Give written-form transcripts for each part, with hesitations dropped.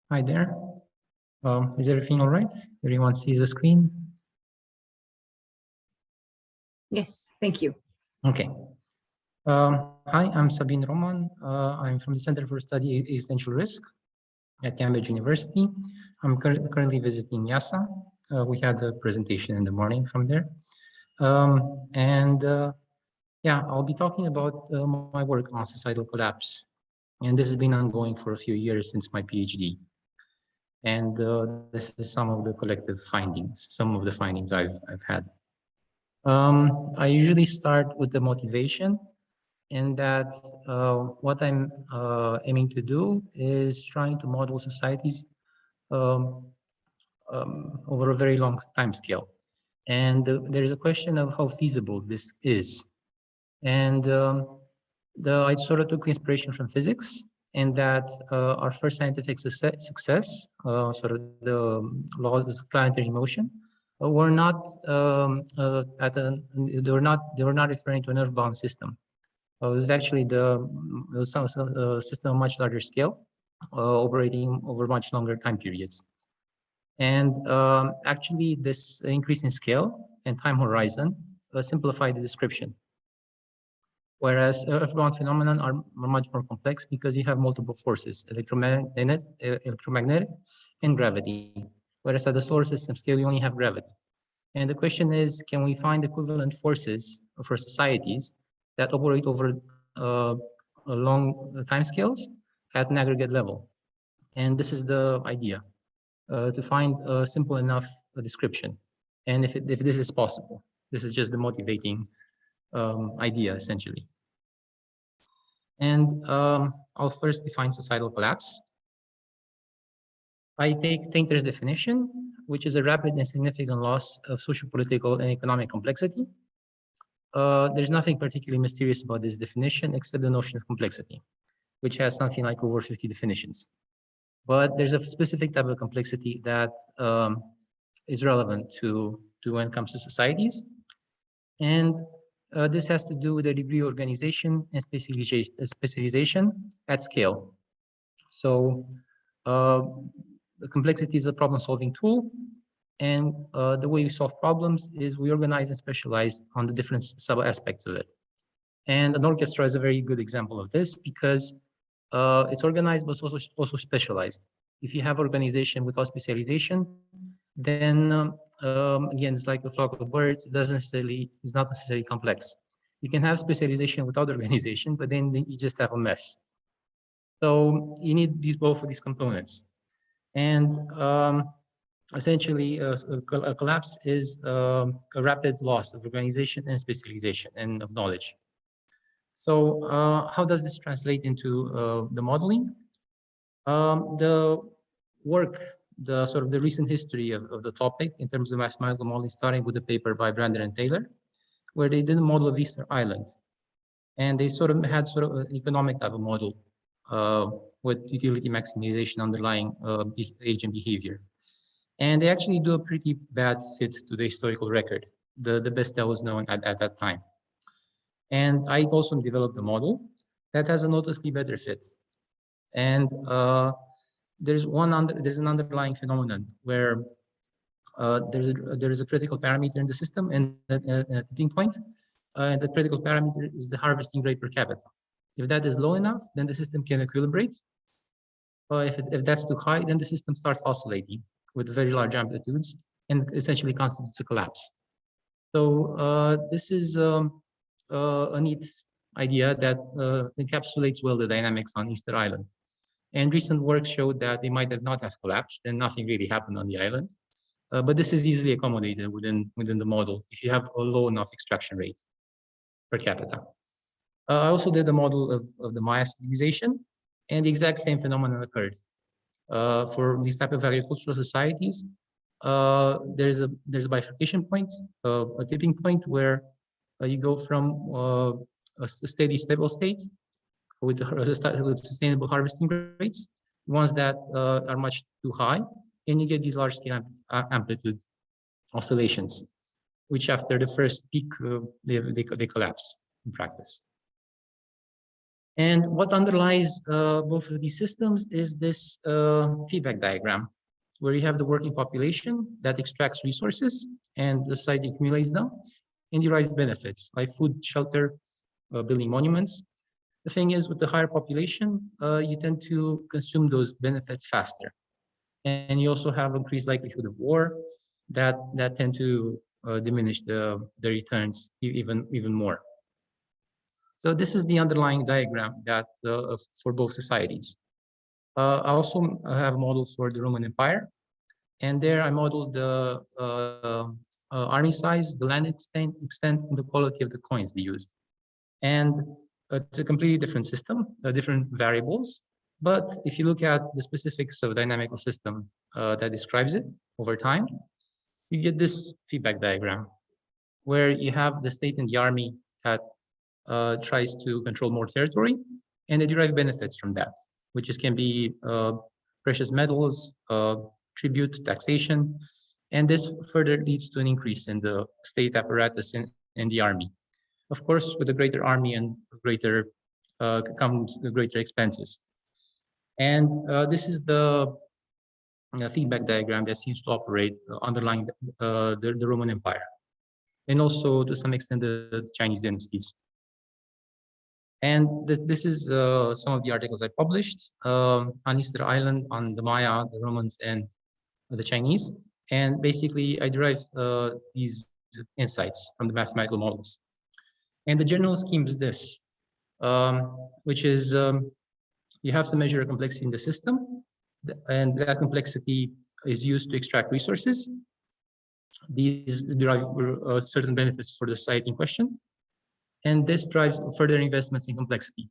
Hi there. Is everything all right? Everyone sees the screen? Yes, thank you. Okay. Hi, I'm Sabin Roman. I'm from the Center for Study Existential Risk at Cambridge University. I'm currently visiting YASA. We had a presentation in the morning from there. Yeah, I'll be talking about my work on societal collapse. And this has been ongoing for a few years since my PhD. And this is some of the collective findings, some of the findings I've had. I usually start with the motivation, and that what I'm aiming to do is trying to model societies um, over a very long time scale. And there is a question of how feasible this is. And I sort of took inspiration from physics, and that our first scientific success, sort of the laws of planetary motion, were not they were not referring to an earthbound system. It was actually it was some system of much larger scale, operating over much longer time periods. And actually, this increase in scale and time horizon simplified the description. Whereas earthbound phenomena are much more complex because you have multiple forces, electromagnetic and gravity. Whereas at the solar system scale, you only have gravity. And the question is, can we find equivalent forces for societies that operate over long timescales at an aggregate level? And this is the idea, to find a simple enough description. And if this is possible, this is just the motivating idea, essentially. And I'll first define societal collapse. I take Tainter's definition, which is a rapid and significant loss of social, political, and economic complexity. There's nothing particularly mysterious about this definition except the notion of complexity, which has something like over 50 definitions. But there's a specific type of complexity that is relevant to when it comes to societies. And this has to do with the degree of organization and specialization at scale. So the complexity is a problem-solving tool. And the way we solve problems is we organize and specialize on the different sub-aspects of it. And an orchestra is a very good example of this because it's organized but also specialized. If you have organization without specialization, then again, it's like a flock of birds. It's not necessarily complex. You can have specialization without organization, but then you just have a mess. So you need both of these components. And essentially, a collapse is a rapid loss of organization and specialization and of knowledge. So how does this translate into the modeling? The work, the sort of the recent history of the topic in terms of mathematical modeling, starting with a paper by Brandon and Taylor, where they did a model of Easter Island. And they sort of had sort of an economic type of model with utility maximization underlying agent behavior. And they actually do a pretty bad fit to the historical record, the best that was known at that time. And I also developed a model that has a noticeably better fit. And there's an underlying phenomenon where there is a critical parameter in the system and a tipping point. And the critical parameter is the harvesting rate per capita. If that is low enough, then the system can equilibrate. If that's too high, then the system starts oscillating with very large amplitudes and essentially constitutes a collapse. So this is a neat idea that encapsulates well the dynamics on Easter Island. And recent work showed that they might have not have collapsed and nothing really happened on the island. But this is easily accommodated within the model if you have a low enough extraction rate per capita. I also did a model of the Maya civilization, and the exact same phenomenon occurred. For these type of agricultural societies, there's a bifurcation point, a tipping point where you go from a steady, stable state with sustainable harvesting rates, ones that are much too high, and you get these large-scale amplitude oscillations, which after the first peak, they collapse in practice. And what underlies both of these systems is this feedback diagram, where you have the working population that extracts resources and the society accumulates them and derives benefits like food, shelter, building monuments. The thing is, with the higher population, you tend to consume those benefits faster. And you also have increased likelihood of war that tend to diminish the returns even more. So this is the underlying diagram that for both societies. I also have models for the Roman Empire, and there I modeled the army size, the land extent, and the quality of the coins they used. And it's a completely different system, different variables. But if you look at the specifics of a dynamical system that describes it over time, you get this feedback diagram where you have the state and the army that tries to control more territory, and they derive benefits from that, which can be precious metals, tribute, taxation, and this further leads to an increase in the state apparatus in the army. Of course, with a greater army and greater comes the greater expenses. And this is the feedback diagram that seems to operate underlying the Roman Empire, and also to some extent the Chinese dynasties. And this is some of the articles I published on Easter Island, on the Maya, the Romans, and the Chinese. And basically, I derived these insights from the mathematical models. And the general scheme is this, which is you have to measure a complexity in the system, and that complexity is used to extract resources. These derive certain benefits for the site in question, and this drives further investments in complexity.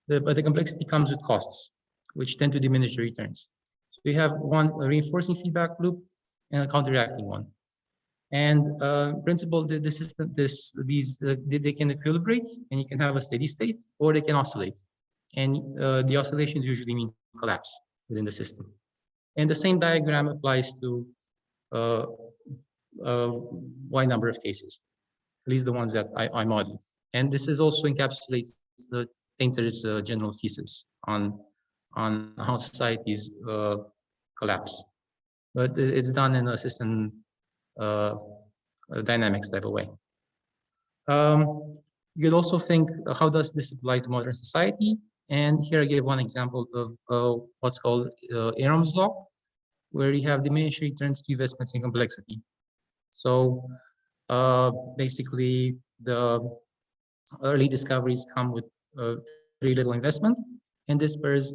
But the complexity comes with costs, which tend to diminish the returns. So we have a reinforcing feedback loop and a counteracting one. And principle, the system, they can equilibrate, and you can have a steady state, or they can oscillate. And the oscillations usually mean collapse within the system. And the same diagram applies to a wide number of cases, at least the ones that I modeled. And this is also encapsulates the painter's general thesis on how societies collapse. But it's done in a system dynamics type of way. You could also think, how does this apply to modern society? And here I gave one example of what's called Aram's law, where you have diminished returns to investments in complexity. So basically, the early discoveries come with very little investment, and this spurs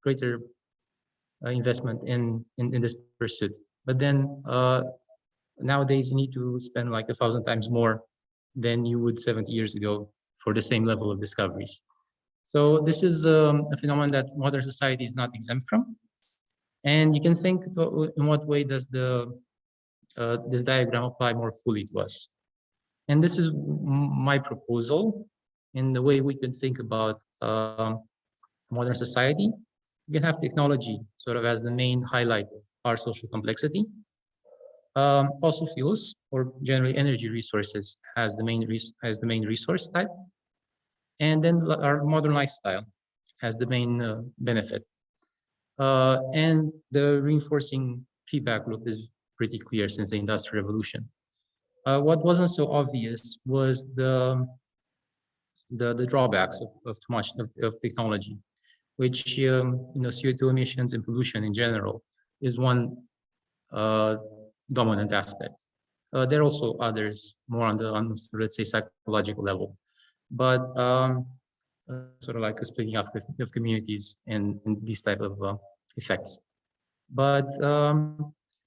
greater investment in this pursuit. But then nowadays, you need to spend like 1,000 times more than you would 70 years ago for the same level of discoveries. So this is a phenomenon that modern society is not exempt from. And you can think, in what way does this diagram apply more fully to us? And this is my proposal in the way we can think about modern society. You can have technology sort of as the main highlight of our social complexity. Fossil fuels, or generally energy resources, as the main resource type, and then our modern lifestyle as the main benefit. And the reinforcing feedback loop is pretty clear since the Industrial Revolution. What wasn't so obvious was the drawbacks of too much of technology, which CO2 emissions and pollution in general is one dominant aspect. There are also others more on let's say psychological level, but sort of like a splitting up of communities and these type of effects. But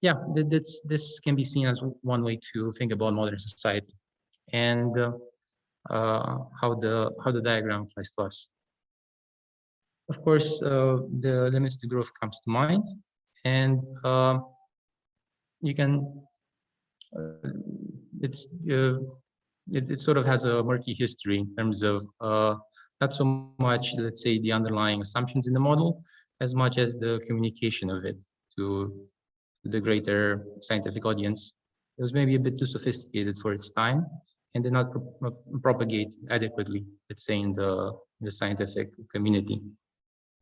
yeah, this can be seen as one way to think about modern society, and how the diagram applies to us. Of course, the limits to growth comes to mind, and you can it sort of has a murky history in terms of not so much, let's say, the underlying assumptions in the model, as much as the communication of it to the greater scientific audience. It was maybe a bit too sophisticated for its time, and did not propagate adequately, let's say, in the the scientific community.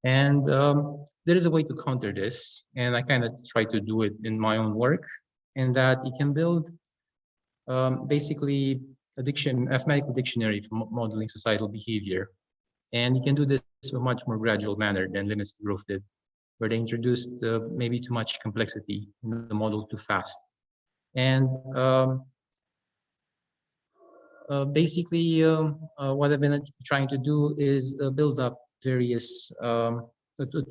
And there is a way to counter this, and I kind of try to do it in my own work, in that you can build basically a mathematical dictionary for modeling societal behavior. And you can do this in a much more gradual manner than limits to growth did, where they introduced maybe too much complexity in the model too fast. And basically, what I've been trying to do is build up various a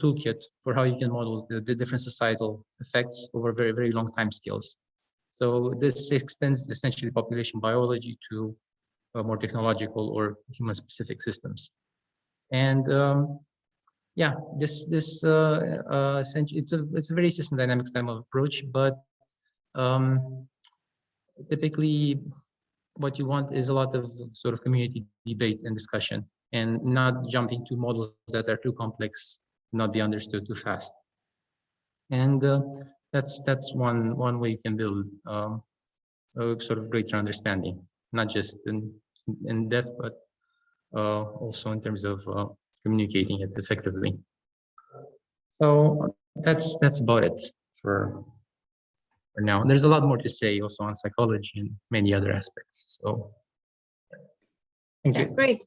toolkit for how you can model the different societal effects over very, very long time scales. So this extends essentially population biology to more technological or human-specific systems. And yeah, essentially it's a very system dynamics type of approach, but typically what you want is a lot of sort of community debate and discussion, and not jumping to models that are too complex, not be understood too fast. And that's one way you can build a sort of greater understanding, not just in depth, but also in terms of communicating it effectively. So that's about it for now. There's a lot more to say also on psychology and many other aspects. So thank you. Great.